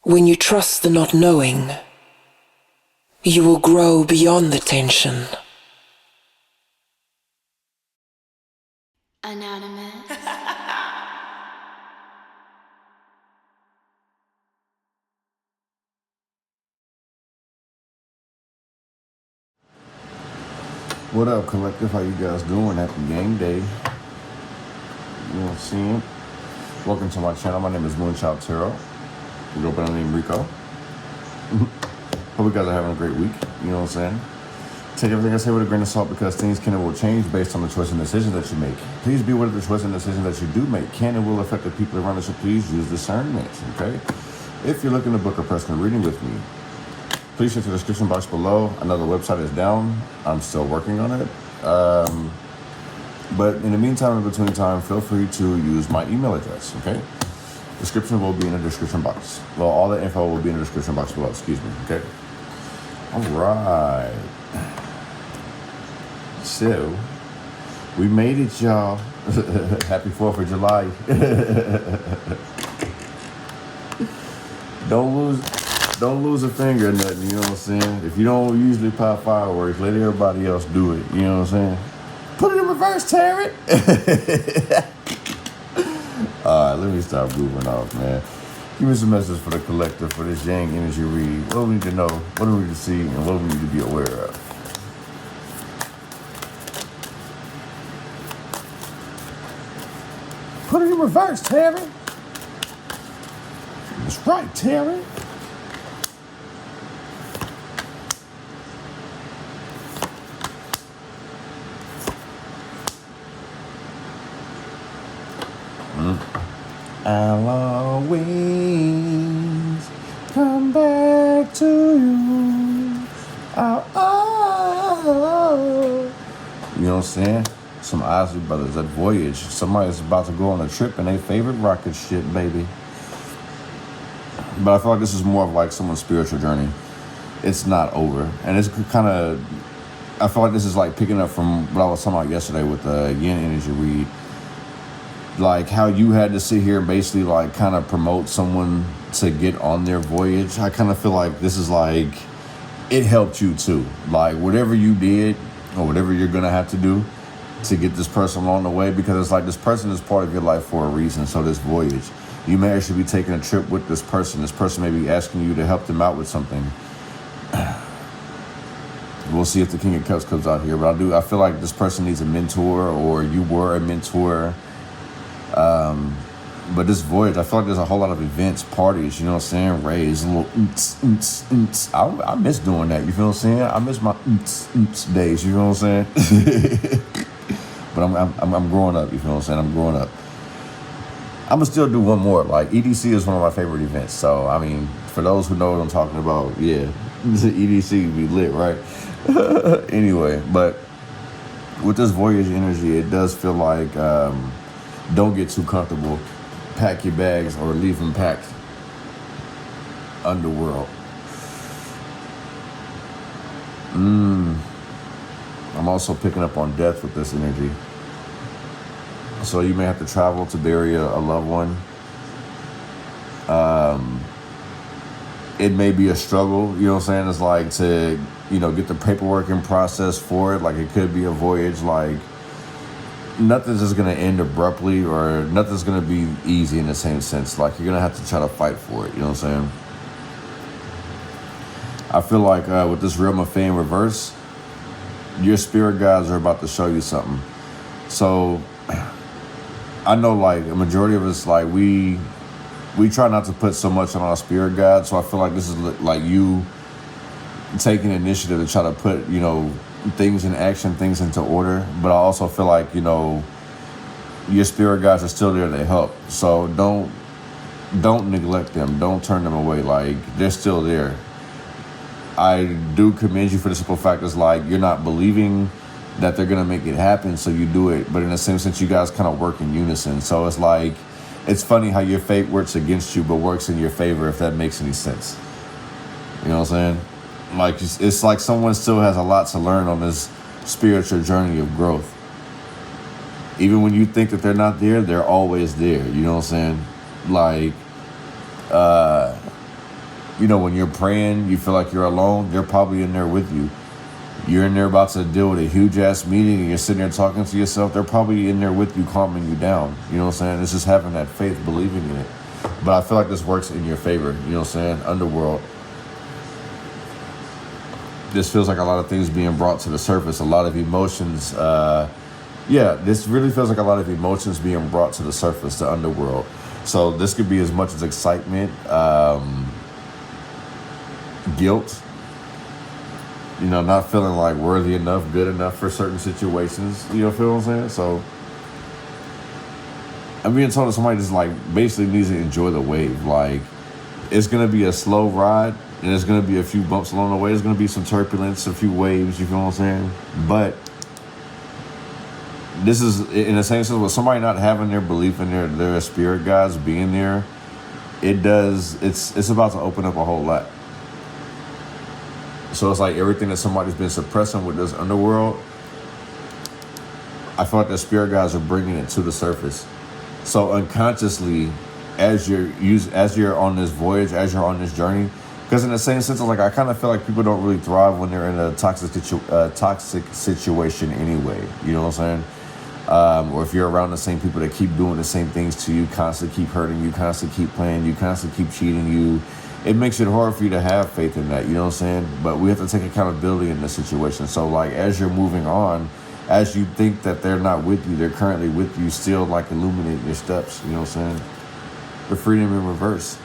When you trust the not knowing, you will grow beyond the tension. Anonymous. What up, collective? How you guys doing? Happy game day. You know what I'm saying? Welcome to my channel. My name is MoonchildTarot. We go by the name Rico. Hope you guys are having a great week. You know what I'm saying? Take everything I say with a grain of salt because things can and will change based on the choice and decisions that you make. Please be aware of the choice and decisions that you do make can and will affect the people around you, so please use discernment, okay? If you're looking to book a personal reading with me, please check the description box below. I know the website is down. I'm still working on it. But in the meantime, in between time, feel free to use my email address, okay? Description will be in the description box. Well, all the info will be in the description box below, excuse me, okay? All right. So, we made it, y'all. Happy 4th of July. Don't lose a finger or nothing, you know what I'm saying? If you don't usually pop fireworks, let everybody else do it, you know what I'm saying? Put it in reverse, Tarot. All right, let me start moving off, man. Give me some messages for the collective for this Yang energy read. What do we need to know? What do we need to see? And what do we need to be aware of? Put it in reverse, Tarot. That's right, Tarot. I'll always come back to you. You know what I'm saying? Some Ozzy brothers at Voyage. Somebody's about to go on a trip in their favorite rocket ship, baby. But I feel like this is more of like someone's spiritual journey. It's not over. And it's kind of, I feel like this is like picking up from what I was talking about yesterday with the Yin energy read. Like how you had to sit here and basically like kind of promote someone to get on their voyage. I kind of feel like this is like, it helped you too. Like whatever you did or whatever you're going to have to do to get this person along the way, because it's like this person is part of your life for a reason. So this voyage, you may actually be taking a trip with this person. This person may be asking you to help them out with something. We'll see if the King of Cups comes out here, but I feel like this person needs a mentor, or you were a mentor. But this voyage, I feel like there's a whole lot of events, parties, you know what I'm saying? Rays, a little I miss doing that, you feel what I'm saying? I miss my days, you know what I'm saying? But I'm growing up, you feel what I'm saying? I'm growing up. I'm gonna still do one more. Like EDC is one of my favorite events. So I mean, for those who know what I'm talking about, yeah, EDC be lit, right? Anyway, but with this voyage energy, it does feel like don't get too comfortable. Pack your bags or leave them packed. Underworld. I'm also picking up on death with this energy. So you may have to travel to bury a loved one. It may be a struggle, you know what I'm saying? It's like to, you know, get the paperwork in process for it. Like it could be a voyage, like nothing's just going to end abruptly, or nothing's going to be easy in the same sense. Like you're going to have to try to fight for it, you know what I'm saying? I feel like with this Realm of Fame reverse, your spirit guides are about to show you something. So I know like a majority of us, like we try not to put so much on our spirit guide. So I feel like this is like you taking initiative to try to put, you know, things in action, things into order. But I also feel like, you know, your spirit guides are still there to help. So don't neglect them. Don't turn them away. Like they're still there. I do commend you for the simple fact is like you're not believing that they're gonna make it happen, so you do it. But in the same sense, you guys kind of work in unison. So it's like, it's funny how your fate works against you but works in your favor, if that makes any sense. You know what I'm saying? Like it's like someone still has a lot to learn on this spiritual journey of growth. Even when you think that they're not there, they're always there. You know what I'm saying? Like, you know, when you're praying, you feel like you're alone, they're probably in there with you. You're in there about to deal with a huge ass meeting and you're sitting there talking to yourself, they're probably in there with you, calming you down. You know what I'm saying? It's just having that faith, believing in it. But I feel like this works in your favor, you know what I'm saying? Underworld. This feels like a lot of things being brought to the surface, a lot of emotions. This really feels like a lot of emotions being brought to the surface, the underworld. So this could be as much as excitement, guilt, you know, not feeling like worthy enough, good enough for certain situations. You know, feel what I'm saying? So I'm being told that somebody just like basically needs to enjoy the wave. Like, it's going to be a slow ride and there's going to be a few bumps along the way. There's going to be some turbulence, a few waves, you feel what I'm saying? But this is, in the same sense, with somebody not having their belief in their spirit guides being there, it's about to open up a whole lot. So it's like everything that somebody's been suppressing with this underworld, I feel like the spirit guides are bringing it to the surface. So unconsciously, as you're on this voyage, as you're on this journey, because in the same sense, like I kind of feel like people don't really thrive when they're in a toxic situation anyway. You know what I'm saying? Or if you're around the same people that keep doing the same things to you, constantly keep hurting you, constantly keep playing you, constantly keep cheating you, it makes it hard for you to have faith in that. You know what I'm saying? But we have to take accountability in this situation. So like as you're moving on, as you think that they're not with you, they're currently with you, still like illuminate your steps. You know what I'm saying? The freedom in reverse.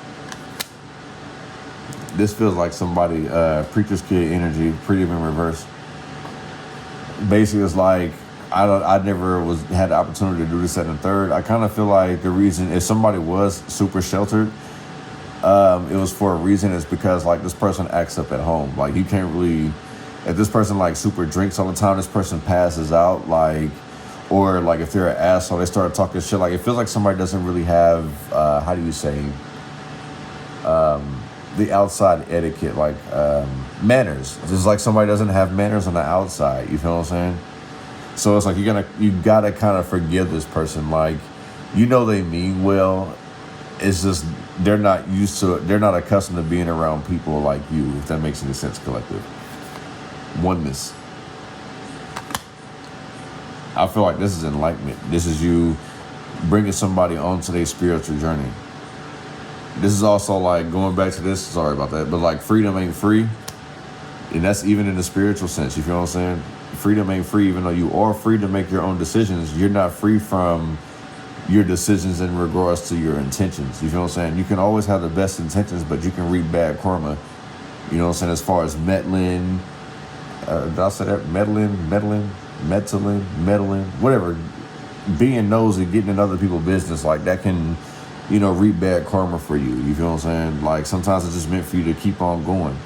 This feels like somebody, preacher's kid energy, freedom in reverse. Basically, it's like, I never had the opportunity to do this, that, and third. I kind of feel like the reason, if somebody was super sheltered, it was for a reason. It's because like this person acts up at home. Like you can't really, if this person like super drinks all the time, this person passes out, like, or like if they're an asshole, they start talking shit. Like it feels like somebody doesn't really have, how do you say, the outside etiquette, like manners. It's just like somebody doesn't have manners on the outside. You feel what I'm saying? So it's like you gotta kind of forgive this person. Like, you know, they mean well. It's just they're not used to it. They're not accustomed to being around people like you. If that makes any sense, collective oneness. I feel like this is enlightenment. This is you bringing somebody onto their spiritual journey. This is also like going back to this, sorry about that, but like freedom ain't free. And that's even in the spiritual sense, you feel what I'm saying? Freedom ain't free, even though you are free to make your own decisions. You're not free from your decisions in regards to your intentions. You feel what I'm saying? You can always have the best intentions, but you can reap bad karma. You know what I'm saying? As far as meddling, did I say that? Meddling, whatever. Being nosy, getting in other people's business, like that can, you know, reap bad karma for you. You feel what I'm saying? Like sometimes it's just meant for you to keep on going.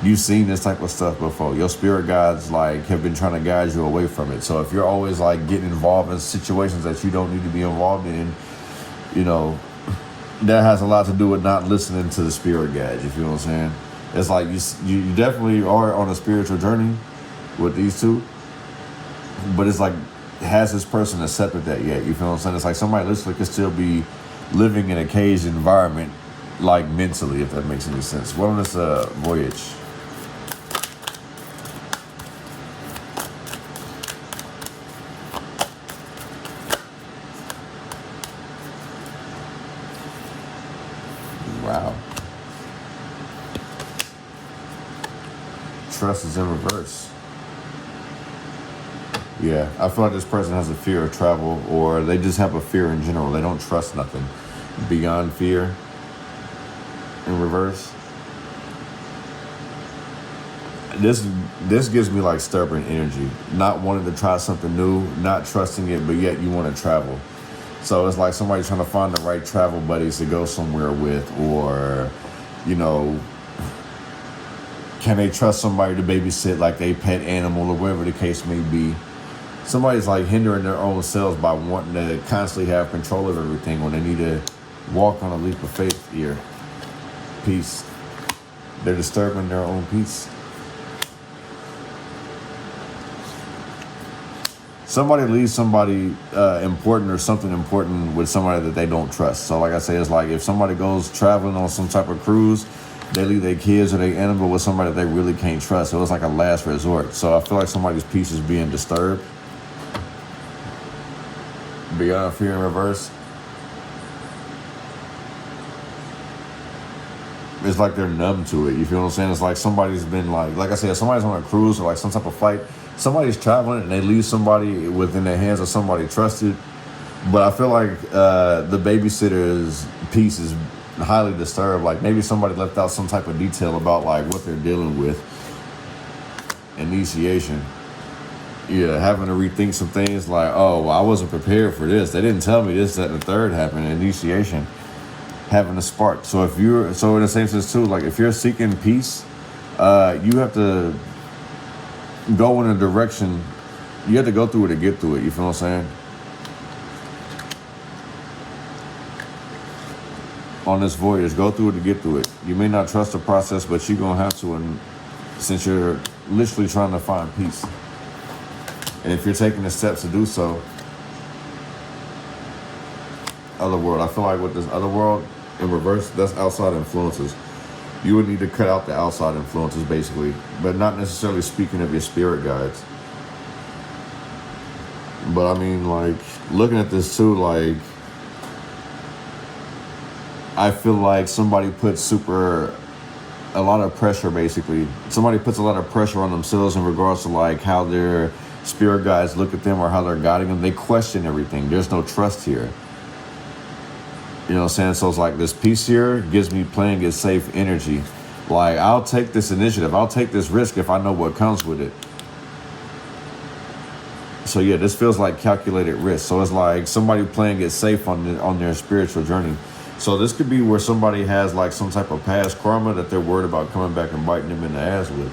You've seen this type of stuff before. Your spirit guides like have been trying to guide you away from it. So if you're always like getting involved in situations that you don't need to be involved in, you know, that has a lot to do with not listening to the spirit guides. You feel what I'm saying? It's like you definitely are on a spiritual journey with these two, but it's like, has this person accepted that yet? You feel what I'm saying? It's like somebody literally could still be living in a caged environment, like mentally, if that makes any sense. What on this voyage? Wow. Trust is in reverse. Yeah, I feel like this person has a fear of travel, or they just have a fear in general. They don't trust nothing beyond fear. In reverse. This gives me like stubborn energy. Not wanting to try something new, not trusting it, but yet you want to travel. So it's like somebody trying to find the right travel buddies to go somewhere with, or, you know, can they trust somebody to babysit like a pet animal or whatever the case may be. Somebody's like hindering their own selves by wanting to constantly have control of everything when they need to walk on a leap of faith here. Peace. They're disturbing their own peace. Somebody leaves somebody important or something important with somebody that they don't trust. So like I say, it's like if somebody goes traveling on some type of cruise they leave their kids or their animal with somebody that they really can't trust. So it's like a last resort. So I feel like somebody's peace is being disturbed. Beyond fear in reverse. It's like they're numb to it. You feel what I'm saying? It's like somebody's been like I said, somebody's on a cruise or like some type of flight. Somebody's traveling and they leave somebody within their hands of somebody trusted. But I feel like the babysitter's peace is highly disturbed. Like maybe somebody left out some type of detail about like what they're dealing with. Initiation. Yeah, having to rethink some things like, oh, well, I wasn't prepared for this. They didn't tell me this, that, and the third happened. Initiation. Having a spark. So in the same sense too, like if you're seeking peace, you have to go in a direction. You have to go through it to get through it. You feel what I'm saying? On this voyage, go through it to get through it. You may not trust the process, but you're gonna have to, and since you're literally trying to find peace, and if you're taking the steps to do so, other world. I feel like with this other world in reverse, that's outside influences. You would need to cut out the outside influences, basically, but not necessarily speaking of your spirit guides. But I mean, like looking at this too, like I feel like somebody puts a lot of pressure, basically. Somebody puts a lot of pressure on themselves in regards to like how their spirit guides look at them or how they're guiding them. They question everything. There's no trust here. You know what I'm saying? So it's like this piece here gives me playing it safe energy. Like I'll take this initiative. I'll take this risk if I know what comes with it. So yeah, this feels like calculated risk. So it's like somebody playing it safe on their spiritual journey. So this could be where somebody has like some type of past karma that they're worried about coming back and biting them in the ass with.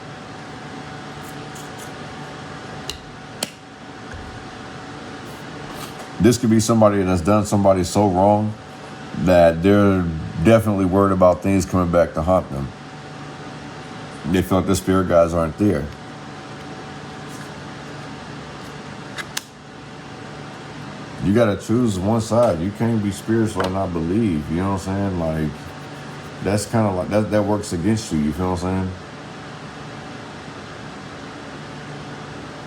This could be somebody that's done somebody so wrong that they're definitely worried about things coming back to haunt them. They feel like the spirit guides aren't there. You gotta choose one side. You can't be spiritual and not believe. You know what I'm saying? Like that's kind of like that works against you. You feel what I'm saying?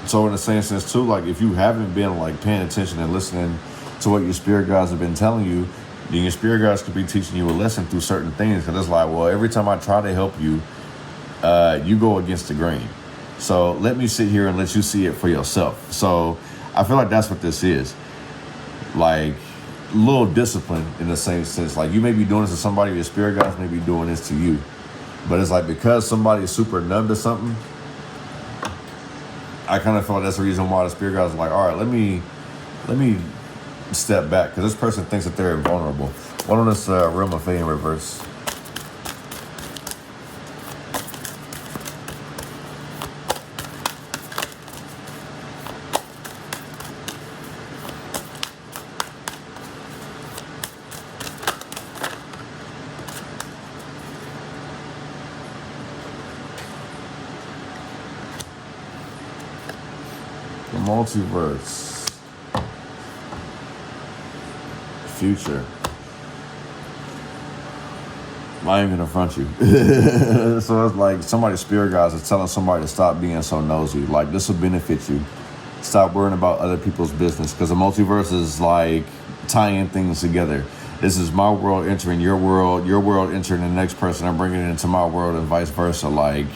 So in the same sense too, like if you haven't been like paying attention and listening to what your spirit guides have been telling you, then your spirit guides could be teaching you a lesson through certain things. Because it's like, well, every time I try to help you, you go against the grain. So let me sit here and let you see it for yourself. So I feel like that's what this is. Like a little discipline in the same sense. Like you may be doing this to somebody, your spirit guides may be doing this to you. But it's like because somebody is super numb to something, I kind of feel like that's the reason why the spirit guides are like, all right, let me step back, because this person thinks that they're invulnerable. What on this realm of fate in reverse? The multiverse. Future. I ain't gonna front you. So it's like somebody's spirit guides is telling somebody to stop being so nosy. Like this will benefit you. Stop worrying about other people's business, because the multiverse is like tying things together. This is my world entering your world entering the next person and bringing it into my world and vice versa. Like,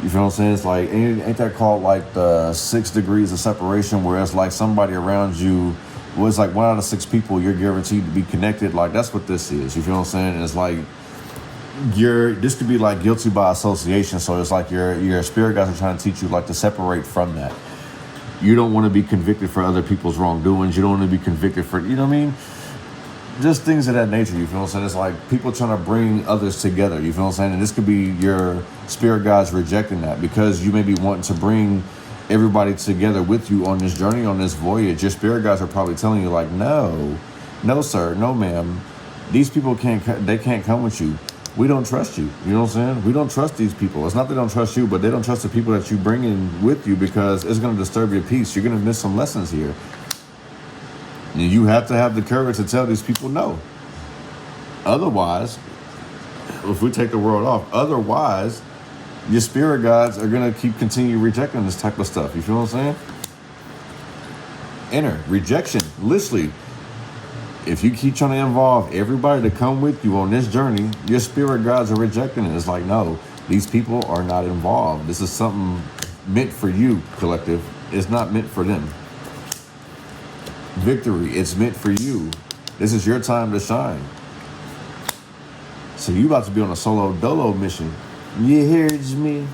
you feel what I'm saying? It's like, ain't that called like the 6 degrees of separation, where it's like somebody around you, well, it's like 1 out of 6 people you're guaranteed to be connected. Like that's what this is. You feel what I'm saying? And it's like this could be like guilty by association. So it's like your spirit guides are trying to teach you like to separate from that. You don't want to be convicted for other people's wrongdoings. You don't want to be convicted for, you know what I mean? Just things of that nature. You feel what I'm saying? It's like people trying to bring others together. You feel what I'm saying? And this could be your spirit guides rejecting that, because you may be wanting to bring everybody together with you on this journey, on this voyage. Your spirit guides are probably telling you like, no sir, no ma'am, these people can't come with you. We don't trust you. You know what I'm saying? We don't trust these people. It's not they don't trust you, but they don't trust the people that you bring in with you, because it's going to disturb your peace. You're going to miss some lessons here. And you have to have the courage to tell these people no. Otherwise, if we take the world off. Otherwise, your spirit guides are going to continue rejecting this type of stuff. You feel what I'm saying? Enter. Rejection. Literally. If you keep trying to involve everybody to come with you on this journey, your spirit guides are rejecting it. It's like, no, these people are not involved. This is something meant for you, collective. It's not meant for them. Victory. It's meant for you. This is your time to shine. So you about to be on a solo dolo mission. You heard me?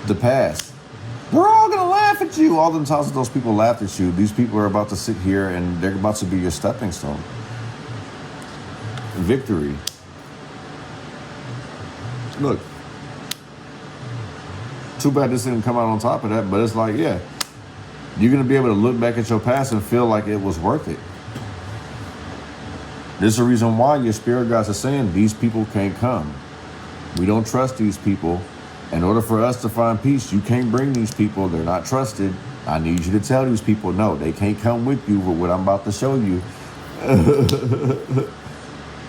The past. We're all going to laugh at you. All them times that those people laughed at you, these people are about to sit here and they're about to be your stepping stone. Victory. Look. Too bad this didn't come out on top of that, but it's like, yeah. You're going to be able to look back at your past and feel like it was worth it. There's a reason why your spirit guides are saying these people can't come. We don't trust these people. In order for us to find peace, you can't bring these people. They're not trusted. I need you to tell these people, no, they can't come with you with what I'm about to show you.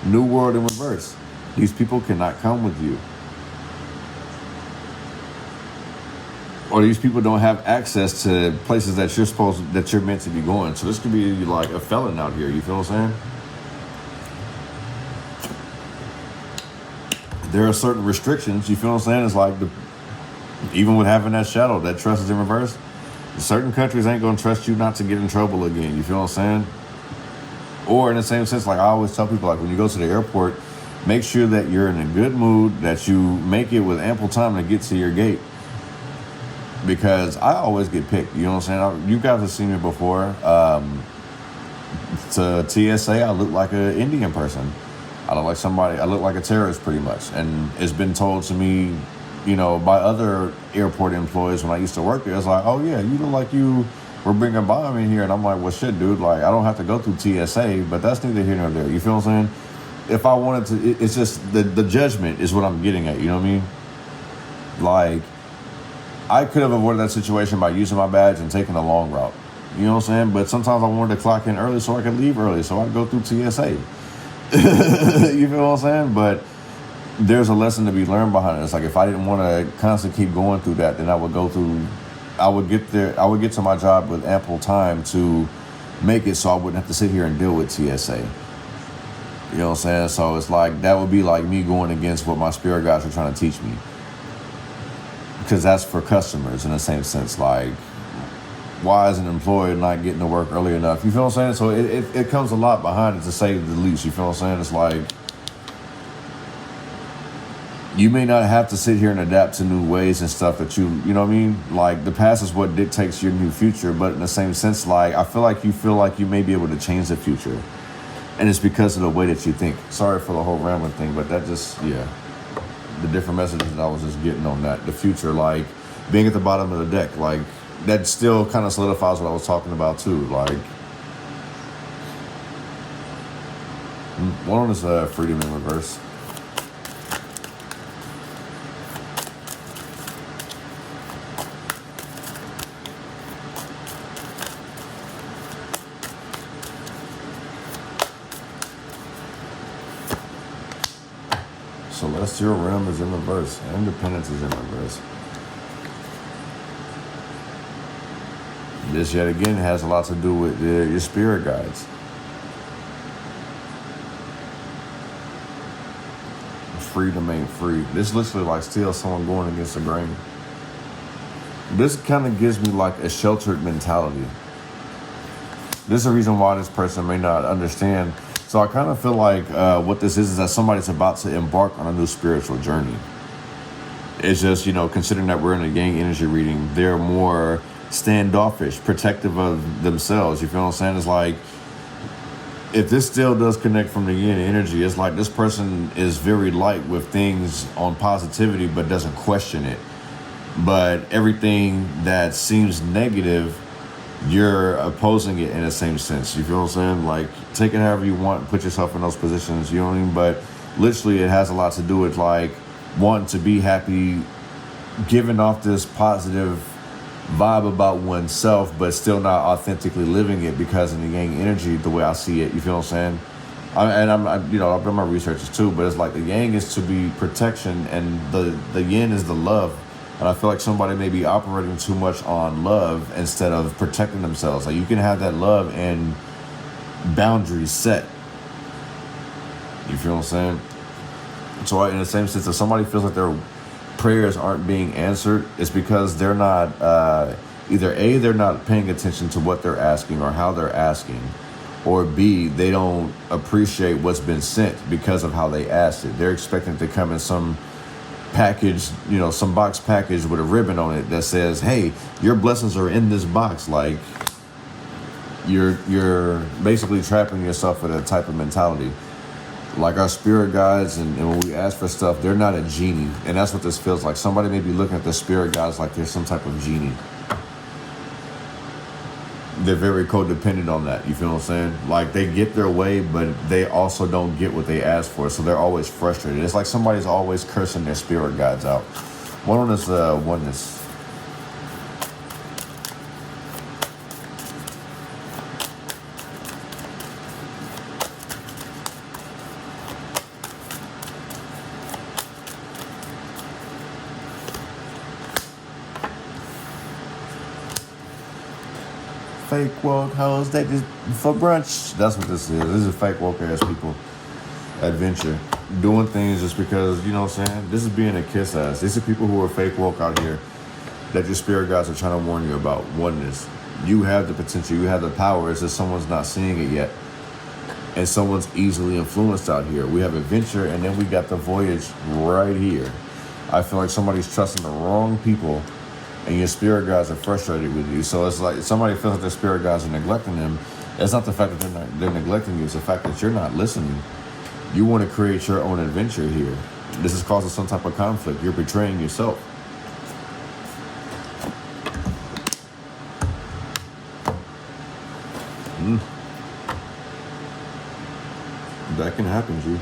New world in reverse. These people cannot come with you. Or these people don't have access to places that you're meant to be going. So this could be like a felon out here. You feel what I'm saying? There are certain restrictions, you feel what I'm saying? It's like, even with having that shadow, that trust is in reverse. Certain countries ain't going to trust you not to get in trouble again, you feel what I'm saying? Or in the same sense, like I always tell people, like when you go to the airport, make sure that you're in a good mood, that you make it with ample time to get to your gate. Because I always get picked, you know what I'm saying? You guys have seen me before. To TSA, I look like an Indian person. I look like a terrorist pretty much. And it's been told to me, you know, by other airport employees when I used to work there. It's like, oh yeah, you look like you were bringing a bomb in here. And I'm like, well shit, dude, like I don't have to go through TSA, but that's neither here nor there. You feel what I'm saying? If I wanted to, it's just the judgment is what I'm getting at, you know what I mean? Like, I could have avoided that situation by using my badge and taking the long route. You know what I'm saying? But sometimes I wanted to clock in early so I could leave early. So I'd go through TSA. You feel what I'm saying? But there's a lesson to be learned behind it. It's like if I didn't want to constantly keep going through that, then I would get to my job with ample time to make it so I wouldn't have to sit here and deal with TSA. You know what I'm saying? So it's like, that would be like me going against what my spirit guides are trying to teach me. Because that's for customers in the same sense. Like, why is an employee not getting to work early enough? You feel what I'm saying? So it comes a lot behind it, to say the least. You feel what I'm saying? It's like, you may not have to sit here and adapt to new ways and stuff that you know what I mean? Like, the past is what dictates your new future. But in the same sense, like, I feel like you may be able to change the future. And it's because of the way that you think. Sorry for the whole rambling thing, but that just, yeah. The different messages that I was just getting on that. The future, like, being at the bottom of the deck, like, that still kind of solidifies what I was talking about too. Like, one is freedom in reverse. Celestial realm is in reverse. Independence is in reverse. This yet again has a lot to do with your spirit guides. Freedom ain't free. This literally like still someone going against the grain. This kind of gives me like a sheltered mentality. This is the reason why this person may not understand. So I kind of feel like what this is that somebody's about to embark on a new spiritual journey. It's just, you know, considering that we're in a yang energy reading, they're more standoffish, protective of themselves. You feel what I'm saying? It's like, if this still does connect from the yin energy, it's like this person is very light with things on positivity, but doesn't question it. But everything that seems negative, you're opposing it in the same sense. You feel what I'm saying? Like, take it however you want, put yourself in those positions, you know what I mean? But literally it has a lot to do with like wanting to be happy, giving off this positive vibe about oneself, but still not authentically living it, because in the yang energy, the way I see it, you feel what I'm saying? You know, I've done my researches too, but it's like the yang is to be protection and the yin is the love. And I feel like somebody may be operating too much on love instead of protecting themselves. Like you can have that love and boundaries set. You feel what I'm saying? So in the same sense, if somebody feels like their prayers aren't being answered, it's because they're not, either A, they're not paying attention to what they're asking or how they're asking, or B, they don't appreciate what's been sent because of how they asked it. They're expecting it to come in some package, you know, some box package with a ribbon on it that says, hey, your blessings are in this box. Like you're basically trapping yourself with that type of mentality. Like our spirit guides and when we ask for stuff, they're not a genie. And that's what this feels like. Somebody may be looking at the spirit guides like they're some type of genie. They're very codependent on that. You feel what I'm saying? Like they get their way, but they also don't get what they ask for. So they're always frustrated. It's like somebody's always cursing their spirit guides out. One on this oneness. Fake woke hoes, they just for brunch. That's what this is. This is fake woke ass people. Adventure. Doing things just because, you know what I'm saying? This is being a kiss ass. These are people who are fake woke out here that your spirit guides are trying to warn you about. Oneness. You have the potential, you have the power. It's just someone's not seeing it yet. And someone's easily influenced out here. We have adventure and then we got the voyage right here. I feel like somebody's trusting the wrong people. And your spirit guides are frustrated with you. So it's like somebody feels like their spirit guides are neglecting them. It's not the fact that they're neglecting you. It's the fact that you're not listening. You want to create your own adventure here. This is causing some type of conflict. You're betraying yourself. That can happen, G.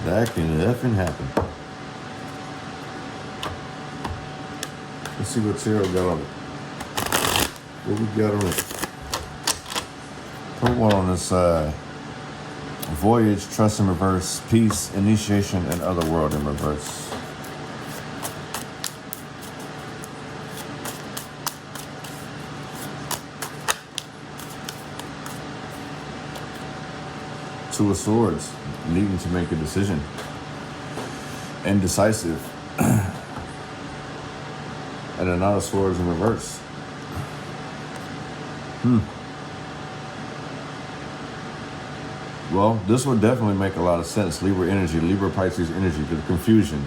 That can effing happen. Let's see what Tarot got on it. What we got on it? Put one on this voyage, trust in reverse, peace, initiation, and other world in reverse. Two of Swords, needing to make a decision. Indecisive. And a Knight of Swords in reverse. Well, this would definitely make a lot of sense. Libra energy, Libra Pisces energy, the confusion.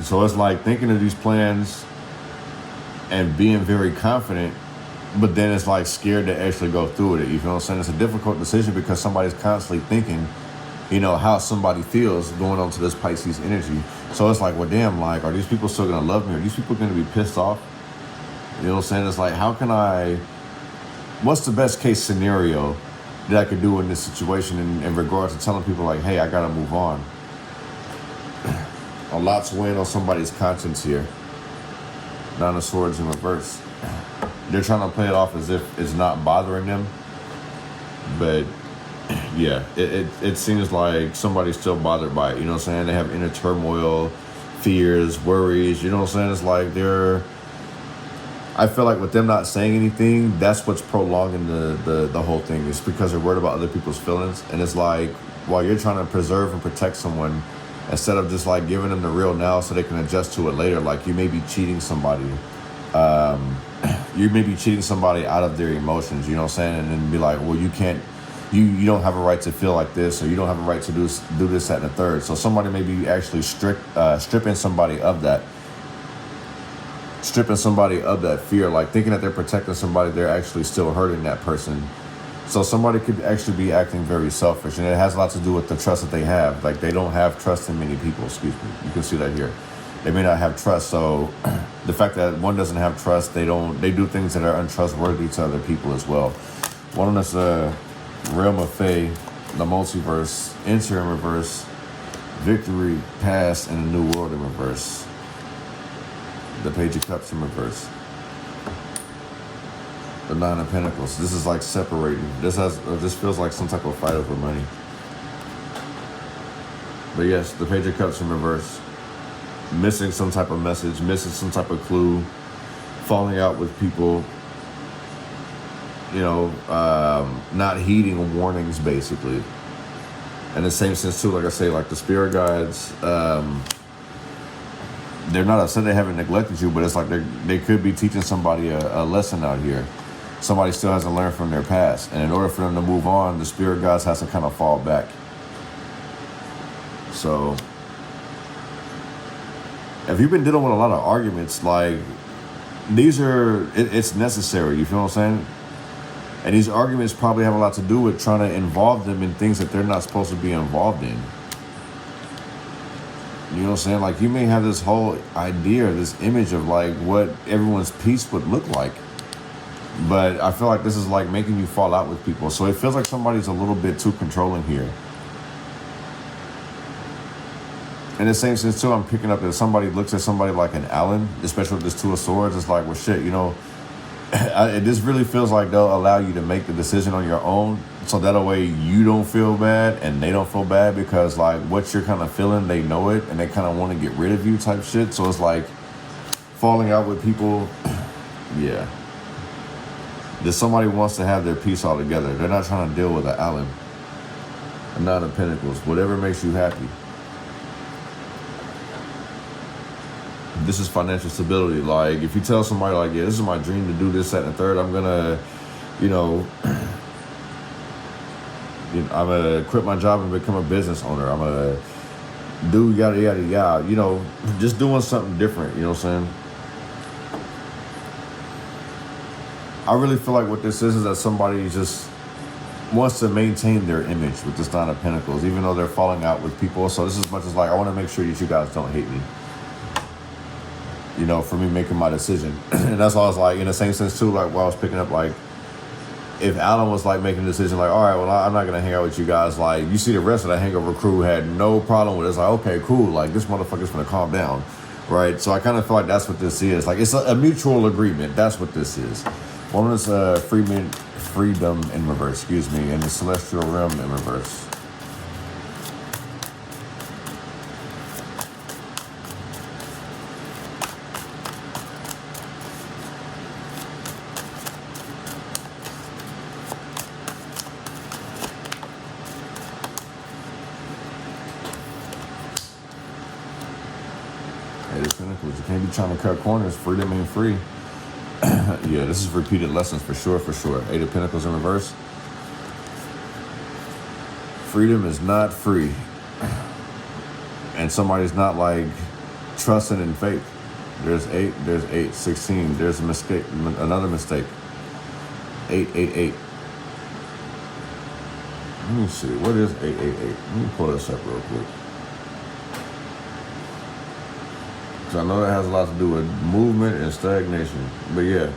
So it's like thinking of these plans and being very confident, but then it's like scared to actually go through with it. You feel what I'm saying? It's a difficult decision because somebody's constantly thinking, you know, how somebody feels going on to this Pisces energy. So it's like, well, damn, like, are these people still going to love me? Are these people going to be pissed off? You know what I'm saying? It's like, how can what's the best case scenario that I could do in this situation in regards to telling people like, hey, I got to move on? A lot's weighing on somebody's conscience here. Nine of Swords in reverse. They're trying to play it off as if it's not bothering them. But yeah, it seems like somebody's still bothered by it. You know what I'm saying? They have inner turmoil, fears, worries. You know what I'm saying? It's like I feel like with them not saying anything, that's what's prolonging the whole thing. It's because they're worried about other people's feelings. And it's like, while you're trying to preserve and protect someone, instead of just like giving them the real now so they can adjust to it later, like you may be cheating somebody. You may be cheating somebody out of their emotions, you know what I'm saying? And then be like, well, you can't, you don't have a right to feel like this, or you don't have a right to do this, that, and the third. So somebody may be actually stripping somebody of that. Stripping somebody of that fear, like thinking that they're protecting somebody, they're actually still hurting that person. So somebody could actually be acting very selfish, and it has a lot to do with the trust that they have. Like they don't have trust in many people, excuse me. You can see that here. They may not have trust, so the fact that one doesn't have trust, they do things that are untrustworthy to other people as well. One on this realm of Fae, the multiverse, enter in reverse, victory, past, and a new world in reverse. The Page of Cups in reverse. The Nine of Pentacles. This is like separating. This feels like some type of fight over money. But yes, the Page of Cups in reverse. Missing some type of message, missing some type of clue, falling out with people, you know, not heeding warnings, basically. In the same sense, too, like I say, like the spirit guides, they're not upset they haven't neglected you, but it's like they could be teaching somebody a lesson out here. Somebody still hasn't learned from their past. And in order for them to move on, the spirit guides has to kind of fall back. So if you've been dealing with a lot of arguments, like it's necessary, you feel what I'm saying? And these arguments probably have a lot to do with trying to involve them in things that they're not supposed to be involved in. You know what I'm saying? Like, you may have this whole idea, this image of like what everyone's peace would look like. But I feel like this is like making you fall out with people. So it feels like somebody's a little bit too controlling here. In the same sense, too, I'm picking up that somebody looks at somebody like an Allen, especially with this Two of Swords. It's like, well, shit, you know, this really feels like they'll allow you to make the decision on your own. So that way you don't feel bad and they don't feel bad, because like what you're kind of feeling, they know it and they kind of want to get rid of you type shit. So it's like falling out with people. Yeah. That somebody wants to have their peace all together. They're not trying to deal with an Allen. A Nine of Pentacles. Whatever makes you happy. This is financial stability. Like, if you tell somebody like, yeah, this is my dream to do this, that, and the third, I'm gonna, I'm gonna quit my job and become a business owner. I'm gonna do yada, yada, yada, just doing something different, you know what I'm saying? I really feel like what this is that somebody just wants to maintain their image with this Nine of Pentacles, even though they're falling out with people. So this is as much as like, I want to make sure that you guys don't hate me, for me making my decision. And that's why I was like, in the same sense too, like while I was picking up, like, if Alan was like making a decision like, all right, well, I'm not going to hang out with you guys. Like, you see the rest of the hangover crew had no problem with it. It's like, okay, cool. Like, this motherfucker's going to calm down. Right. So I kind of feel like that's what this is. Like, it's a mutual agreement. That's what this is. One is freedom in reverse, and the celestial realm in reverse. Eight of Pentacles. You can't be trying to cut corners. Freedom ain't free. Yeah, this is repeated lessons for sure, for sure. Eight of Pentacles in reverse. Freedom is not free. And somebody's not like trusting in faith. There's 8, 16. There's a mistake, another mistake. 8, 8, 8. Let me see, what is 8, 8, 8? Let me pull this up real quick. I know that has a lot to do with movement and stagnation. But yeah,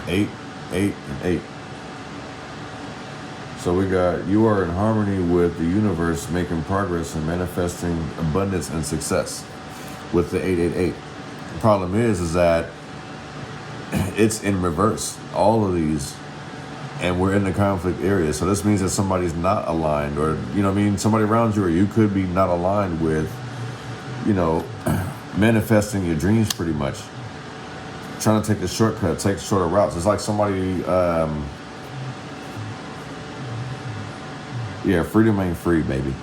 8, 8, and 8. So we got, you are in harmony with the universe, making progress and manifesting abundance and success with the 8, 8, 8. The problem is that it's in reverse, all of these, and we're in the conflict area. So this means that somebody's not aligned, or, somebody around you, or you could be not aligned with, manifesting your dreams, pretty much. Trying to take a shortcut, take shorter routes. It's like somebody, freedom ain't free, baby.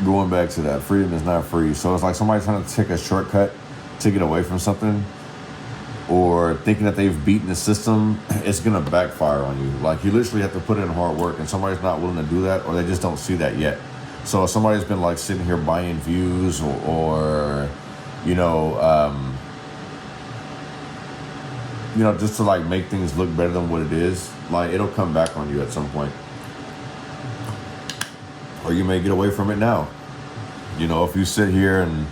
Going back to that, freedom is not free. So it's like somebody trying to take a shortcut to get away from something, or thinking that they've beaten the system. It's gonna backfire on you. Like, you literally have to put in hard work, and somebody's not willing to do that, or they just don't see that yet. So if somebody's been like sitting here buying views, or just to like make things look better than what it is, like, it'll come back on you at some point. Or you may get away from it now. If you sit here and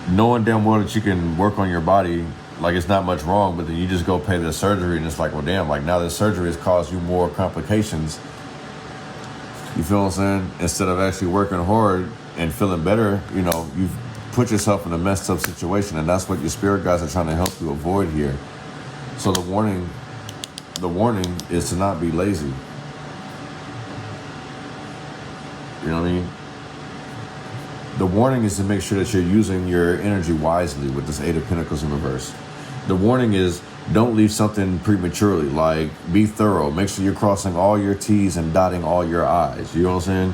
knowing damn well that you can work on your body, like, it's not much wrong, but then you just go pay the surgery, and it's like, well, damn, like, now this surgery has caused you more complications. You feel what I'm saying? Instead of actually working hard and feeling better, you've put yourself in a messed up situation, and that's what your spirit guides are trying to help you avoid here. So the warning The warning is to not be lazy. You know what I mean? The warning is to make sure that you're using your energy wisely with this Eight of Pentacles in reverse. The warning is don't leave something prematurely. Like, be thorough. Make sure you're crossing all your T's and dotting all your I's. You know what I'm saying?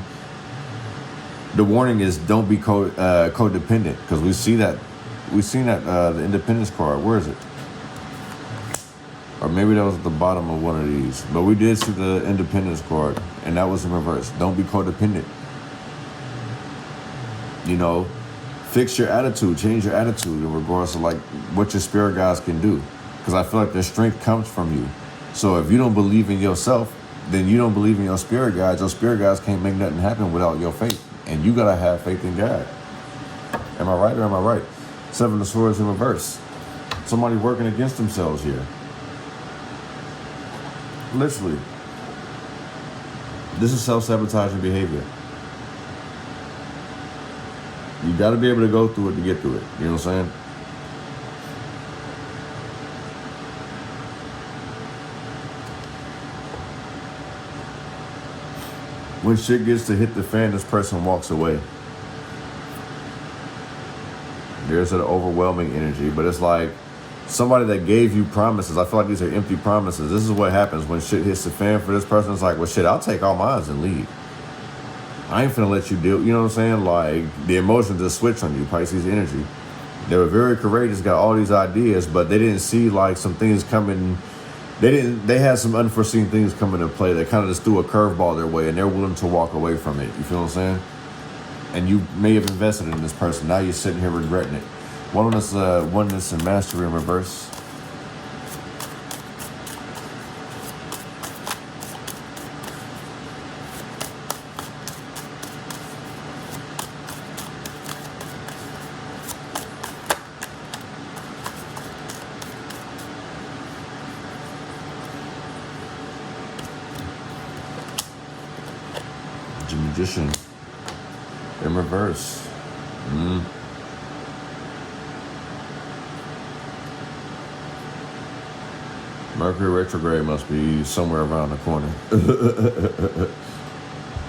The warning is don't be codependent, because we've seen that the Independence card. Where is it? Or maybe that was at the bottom of one of these. But we did see the Independence card, and that was in reverse. Don't be codependent. You know, fix your attitude, change your attitude in regards to like what your spirit guides can do. Because I feel like their strength comes from you. So if you don't believe in yourself, then you don't believe in your spirit guides. Your spirit guides can't make nothing happen without your faith. And you gotta have faith in God. Am I right or am I right? Seven of Swords in reverse. Somebody working against themselves here. Literally. This is self-sabotaging behavior. You got to be able to go through it to get through it. You know what I'm saying? When shit gets to hit the fan, this person walks away. There's an overwhelming energy, but it's like somebody that gave you promises. I feel like these are empty promises. This is what happens when shit hits the fan for this person. It's like, well, shit, I'll take all mine and leave. I ain't finna let you deal. You know what I'm saying? Like, the emotions just switch on you, Pisces energy. They were very courageous, got all these ideas, but they didn't see like some things coming. They had some unforeseen things coming into play. They kind of just threw a curveball their way, and they're willing to walk away from it. You feel what I'm saying? And you may have invested in this person. Now you're sitting here regretting it. Oneness and mastery in reverse. The Magician in reverse. Mercury retrograde must be somewhere around the corner.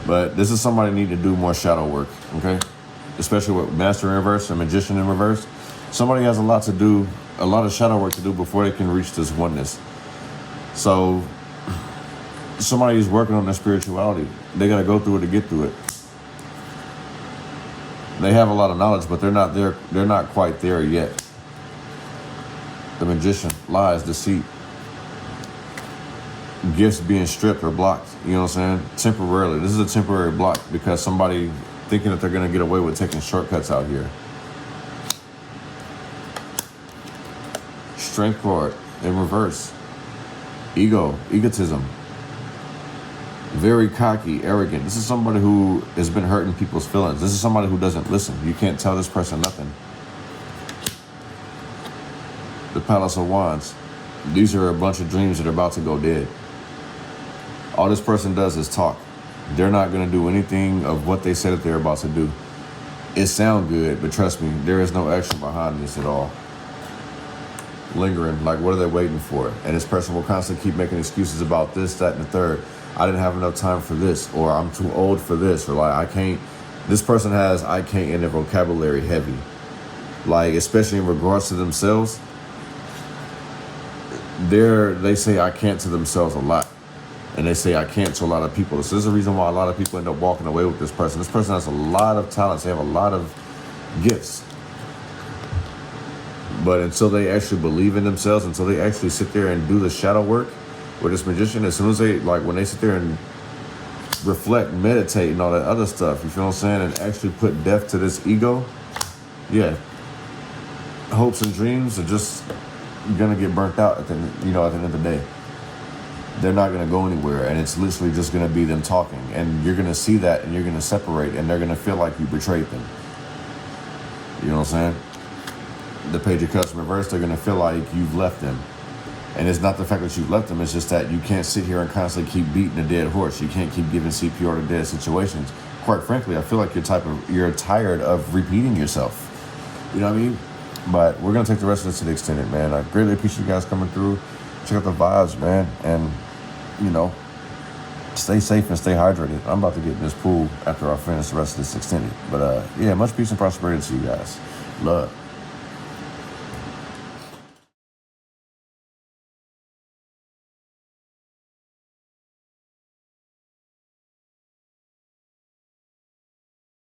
But this is somebody need to do more shadow work, okay? Especially with Master in reverse and Magician in reverse. Somebody has a lot of shadow work to do before they can reach this oneness. So somebody is working on their spirituality. They got to go through it to get through it. They have a lot of knowledge, but they're not there. They're not quite there yet. The Magician, lies, deceit, gifts being stripped or blocked. You know what I'm saying? Temporarily. This is a temporary block because somebody thinking that they're going to get away with taking shortcuts out here. Strength card in reverse. Egotism. Very cocky, arrogant. This is somebody who has been hurting people's feelings. This is somebody who doesn't listen. You can't tell this person nothing. The Palace of Wands. These are a bunch of dreams that are about to go dead. All this person does is talk. They're not going to do anything of what they said that they're about to do. It sounds good, but trust me, there is no action behind this at all. Lingering, like what are they waiting for? And this person will constantly keep making excuses about this, that, and the third. I didn't have enough time for this, or I'm too old for this, or like I can't. This person has I can't in their vocabulary heavy. Like, especially in regards to themselves, they say I can't to themselves a lot. And they say I can't to a lot of people. So this is the reason why a lot of people end up walking away with this person. This person has a lot of talents. They have a lot of gifts. But until they actually believe in themselves, until they actually sit there and do the shadow work with this Magician, as soon as they, like when they sit there and reflect, meditate and all that other stuff, you feel what I'm saying? And actually put death to this ego, yeah. Hopes and dreams are just gonna get burnt out at the end of the day. They're not going to go anywhere, and it's literally just going to be them talking, and you're going to see that, and you're going to separate, and they're going to feel like you betrayed them. You know what I'm saying? The Page of Cups in reverse, they're going to feel like you've left them. And it's not the fact that you've left them, it's just that you can't sit here and constantly keep beating a dead horse. You can't keep giving CPR to dead situations. Quite frankly, I feel like you're tired of repeating yourself. You know what I mean? But we're going to take the rest of this to the extended, man. I greatly appreciate you guys coming through. check out the vibes, man. And, you know, stay safe and stay hydrated. I'm about to get in this pool after I finish the rest of this extended. But, yeah, much peace and prosperity to you guys. Love.